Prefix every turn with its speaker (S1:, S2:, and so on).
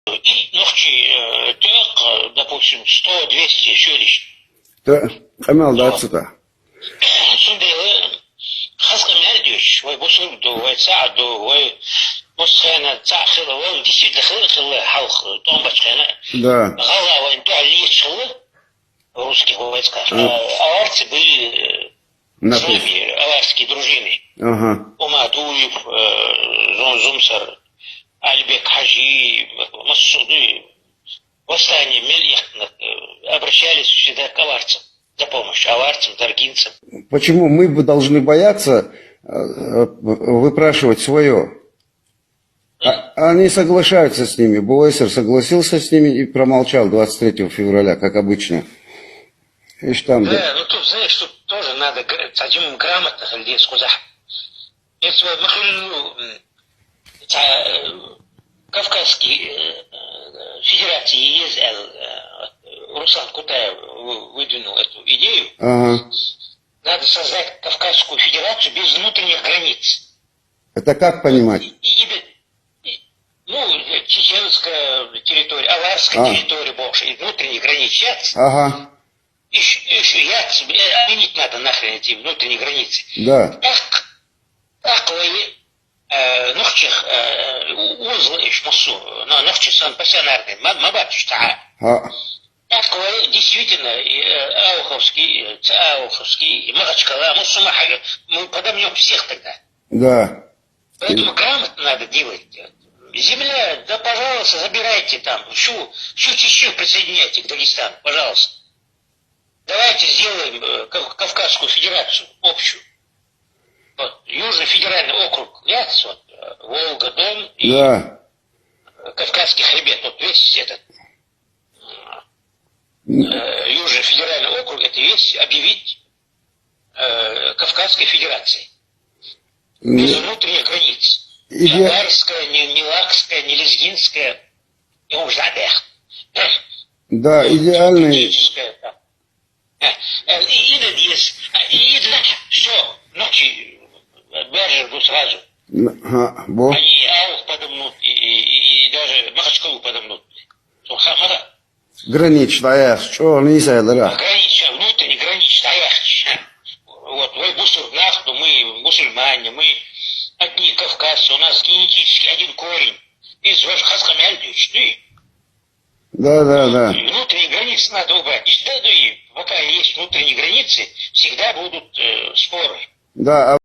S1: И допустим, 100-200 söyleyişim.
S2: Hemen daha çıta.
S1: Şimdi خاصة ما ادريش وي بوصلوا وي تساعدوا وي بص انا تاع خير وي دي شي دخل خل حوخ طون باش انا
S2: Да.
S1: غلا وين تاع اللي شغل русский войска аварцы были с нами аварские дружины
S2: Ага.
S1: Уматуев Зумсар Альбек Хаджи Массуды восстание мельяхных обращались всегда к аварцам за помощь аварцам, даргинцам.
S2: Почему мы бы должны бояться выпрашивать свое? Они соглашаются с ними. Буэсер согласился с ними и промолчал 23 февраля, как обычно. И там,
S1: да, ну тут, знаешь, тут тоже надо один грамотных людей сказать. Если мы Кавказский Федерации ездил, Руслан Кутаев выдвинул эту идею.
S2: Ага.
S1: Надо создать Кавказскую Федерацию без внутренних границ.
S2: Это как понимать?
S1: Ну, чеченская территория, аварская территория больше, и внутренние границы.
S2: Ага.
S1: Еще отменить надо нахрен эти внутренние границы.
S2: Да.
S1: نخشخ وزن إيش مصو نخشخ сан пассионарный ما بقتش تعال أقوى действительно Ауховский Махачкала мусума حاجة мы подомнем всех тогда.
S2: Да.
S1: Поэтому грамотно надо делать. Земля, да пожалуйста, забирайте там, всю Чечню присоединяйте к Дагестану, пожалуйста. Давайте сделаем Кавказскую Федерацию общую. Вот, Южный федеральный округ, Яц, вот, Волга, Дон и
S2: Да.
S1: Кавказский хребет, вот весь этот Южный федеральный округ, это весь объявить Кавказской Федерацией. Без внутренних границ. Не Агарская, не Лакская, не Лезгинская, не Уждадех.
S2: Да, идеальный.
S1: И все, ночи Бержерду сразу. Они Аух подомнут, и даже Махачкалу подомнут.
S2: Граничная, что не sayılır?
S1: Граничная, внутренний граничная. Вот, вы Бусурнахту, мы мусульмане, мы одни кавказцы, у нас генетически один корень. Из ваших Хаскамяльдович,
S2: Да.
S1: Внутренние границы надо убрать. И пока есть внутренние границы, всегда будут споры.
S2: Да.